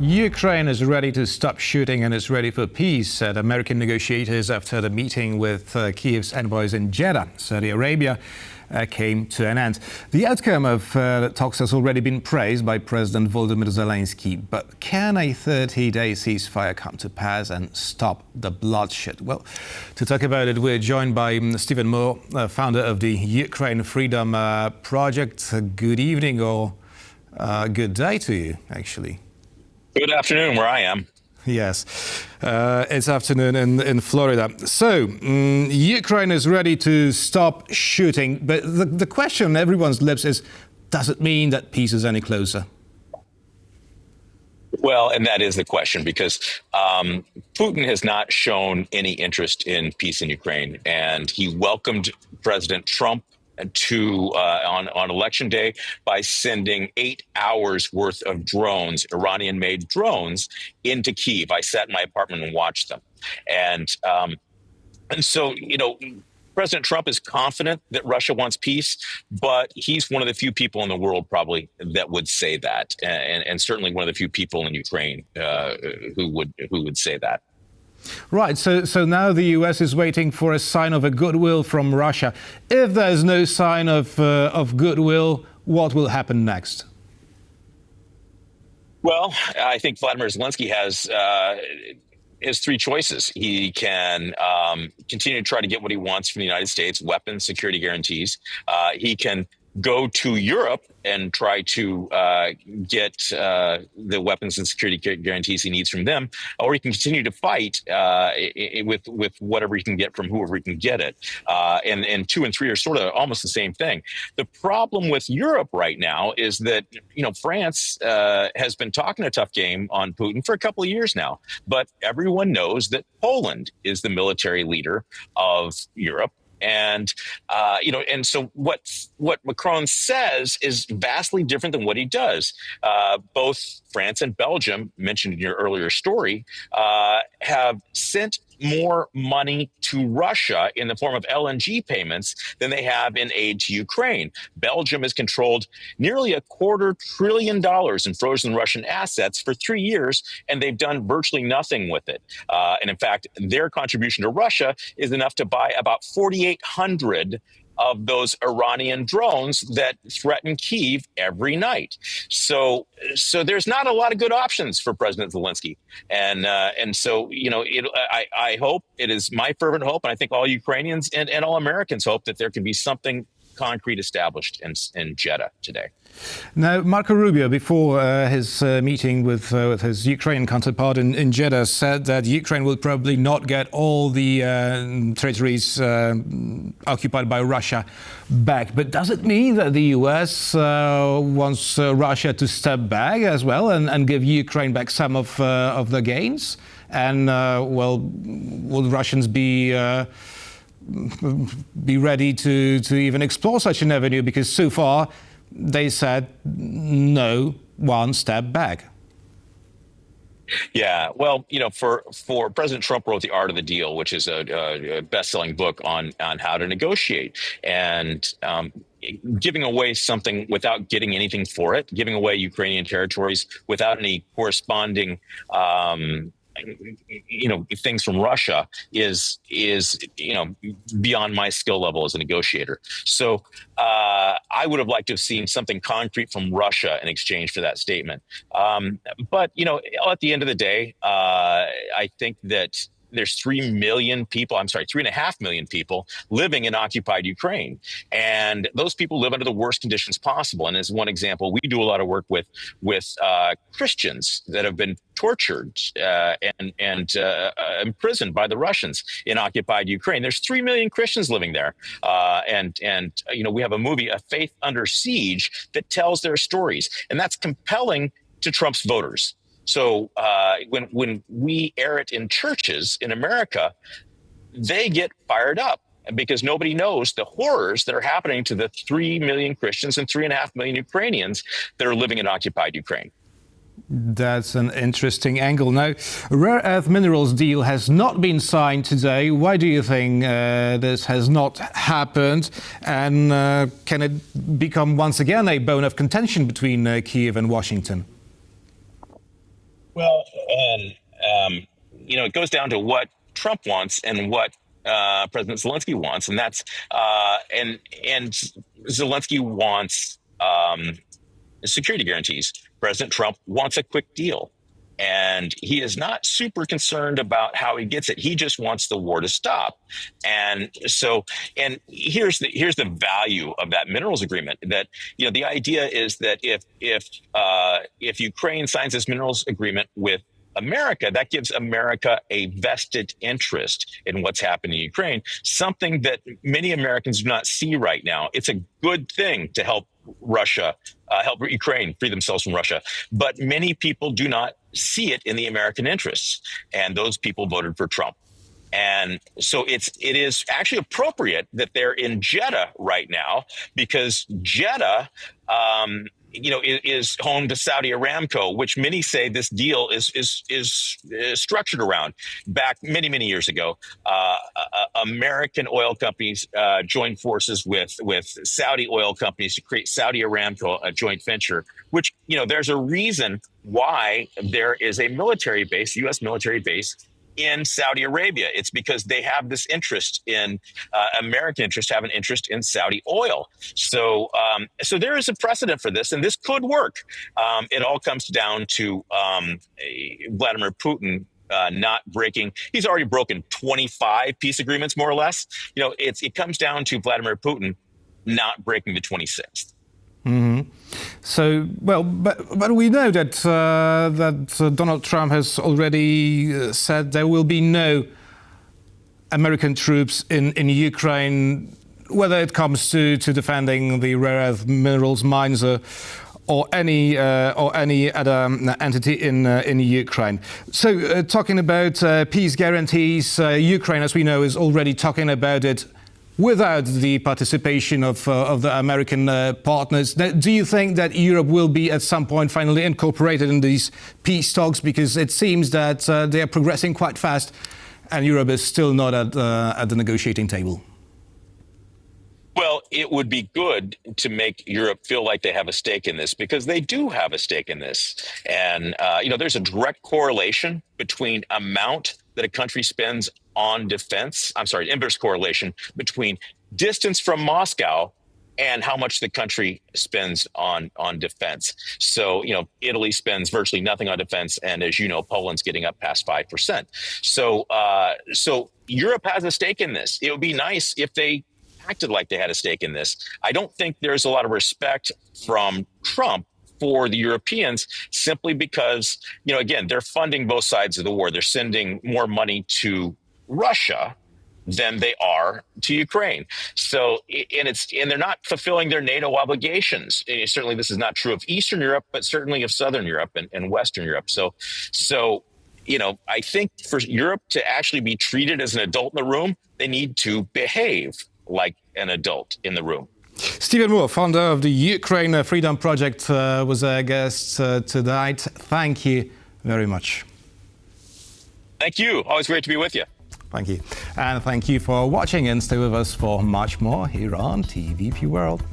Ukraine is ready to stop shooting and is ready for peace, said American negotiators after the meeting with Kyiv's envoys in Jeddah, Saudi Arabia, came to an end. The outcome of the talks has already been praised by President Volodymyr Zelenskyy. But can a 30-day ceasefire come to pass and stop the bloodshed? Well, to talk about it, we're joined by Stephen Moore, founder of the Ukraine Freedom Project. Good evening, or good day to you, actually. Good afternoon, where I am. Yes, it's afternoon in Florida. So, Ukraine is ready to stop shooting, but the question on everyone's lips is, does it mean that peace is any closer? Well, and that is the question, because Putin has not shown any interest in peace in Ukraine, and he welcomed President Trump on election day by sending 8 hours worth of drones, Iranian-made drones, into Kyiv. I sat in my apartment and watched them, and so President Trump is confident that Russia wants peace, but he's one of the few people in the world probably that would say that, and certainly one of the few people in Ukraine who would say that. Right, so now the US is waiting for a sign of a goodwill from Russia. If there's no sign of goodwill, what will happen next? Well, I think Volodymyr Zelenskyy has three choices. He can continue to try to get what he wants from the United States, weapons, security guarantees. He can go to Europe and try to get the weapons and security guarantees he needs from them, or he can continue to fight with whatever he can get from whoever he can get it. And 2 and 3 are sort of almost the same thing. The problem with Europe right now is that France has been talking a tough game on Putin for a couple of years now, but everyone knows that Poland is the military leader of Europe. And and so what Macron says is vastly different than what he does. Both France and Belgium, mentioned in your earlier story, have sent more money to Russia in the form of LNG payments than they have in aid to Ukraine. Belgium has controlled nearly $250 billion in frozen Russian assets for 3 years, and they've done virtually nothing with it. And in fact, their contribution to Russia is enough to buy about 4,800 of those Iranian drones that threaten Kyiv every night. So there's not a lot of good options for President Zelenskyy. And so, I hope, it is my fervent hope, and I think all Ukrainians and all Americans hope, that there can be something concrete established in Jeddah today. Now, Marco Rubio, before his meeting with his Ukrainian counterpart in Jeddah, said that Ukraine will probably not get all the territories occupied by Russia back. But does it mean that the US wants Russia to step back as well and give Ukraine back some of the gains? And, will Russians be ready to even explore such an avenue? Because so far, they said no, one step back. Yeah, well, for President Trump wrote The Art of the Deal, which is a best-selling book on how to negotiate, and giving away something without getting anything for it, giving away Ukrainian territories without any corresponding things from Russia is beyond my skill level as a negotiator. So I would have liked to have seen something concrete from Russia in exchange for that statement. But at the end of the day, I think that there's 3.5 million people living in occupied Ukraine. And those people live under the worst conditions possible. And as one example, we do a lot of work with Christians that have been tortured and imprisoned by the Russians in occupied Ukraine. There's 3 million Christians living there. And we have a movie, A Faith Under Siege, that tells their stories. And that's compelling to Trump's voters. So when we air it in churches in America, they get fired up because nobody knows the horrors that are happening to the 3 million Christians and 3.5 million Ukrainians that are living in occupied Ukraine. That's an interesting angle. Now, a rare earth minerals deal has not been signed today. Why do you think this has not happened? And can it become once again a bone of contention between Kyiv and Washington? Well, and it goes down to what Trump wants and what President Zelenskyy wants, and that's and Zelenskyy wants security guarantees. President Trump wants a quick deal. And he is not super concerned about how he gets it. He just wants the war to stop. And so, and here's the value of that minerals agreement. That the idea is that if Ukraine signs this minerals agreement with America, that gives America a vested interest in what's happening in Ukraine, something that many Americans do not see right now. It's a good thing to help help Ukraine free themselves from Russia. But many people do not see it in the American interests. And those people voted for Trump. And so it is actually appropriate that they're in Jeddah right now, because Jeddah, is home to Saudi Aramco, which many say this deal is structured around. Back many years ago, American oil companies joined forces with Saudi oil companies to create Saudi Aramco, a joint venture. Which there's a reason why there is a military base, U.S. military base, in Saudi Arabia. It's because they have this interest in American interests have an interest in Saudi oil. So there is a precedent for this, and this could work. It all comes down to Vladimir Putin not breaking. He's already broken 25 peace agreements, more or less. It comes down to Vladimir Putin not breaking the 26th. Mm-hmm. So, well, but we know that Donald Trump has already said there will be no American troops in Ukraine, whether it comes to defending the rare earth minerals mines or any other entity in Ukraine. So, talking about peace guarantees, Ukraine, as we know, is already talking about it without the participation of the American partners. Do you think that Europe will be at some point finally incorporated in these peace talks? Because it seems that they are progressing quite fast and Europe is still not at the negotiating table. Well, it would be good to make Europe feel like they have a stake in this, because they do have a stake in this. And, there's a direct correlation between amount that a country spends on defense. Inverse correlation between distance from Moscow and how much the country spends on defense. So, Italy spends virtually nothing on defense. And as you know, Poland's getting up past 5%. So Europe has a stake in this. It would be nice if they acted like they had a stake in this. I don't think there's a lot of respect from Trump for the Europeans, simply because, again, they're funding both sides of the war. They're sending more money to Russia than they are to Ukraine. So, and they're not fulfilling their NATO obligations. Certainly, this is not true of Eastern Europe, but certainly of Southern Europe and Western Europe. So, I think for Europe to actually be treated as an adult in the room, they need to behave like an adult in the room. Stephen Moore, founder of the Ukraine Freedom Project, was our guest tonight. Thank you very much. Thank you. Always great to be with you. Thank you. And thank you for watching, and stay with us for much more here on TVP World.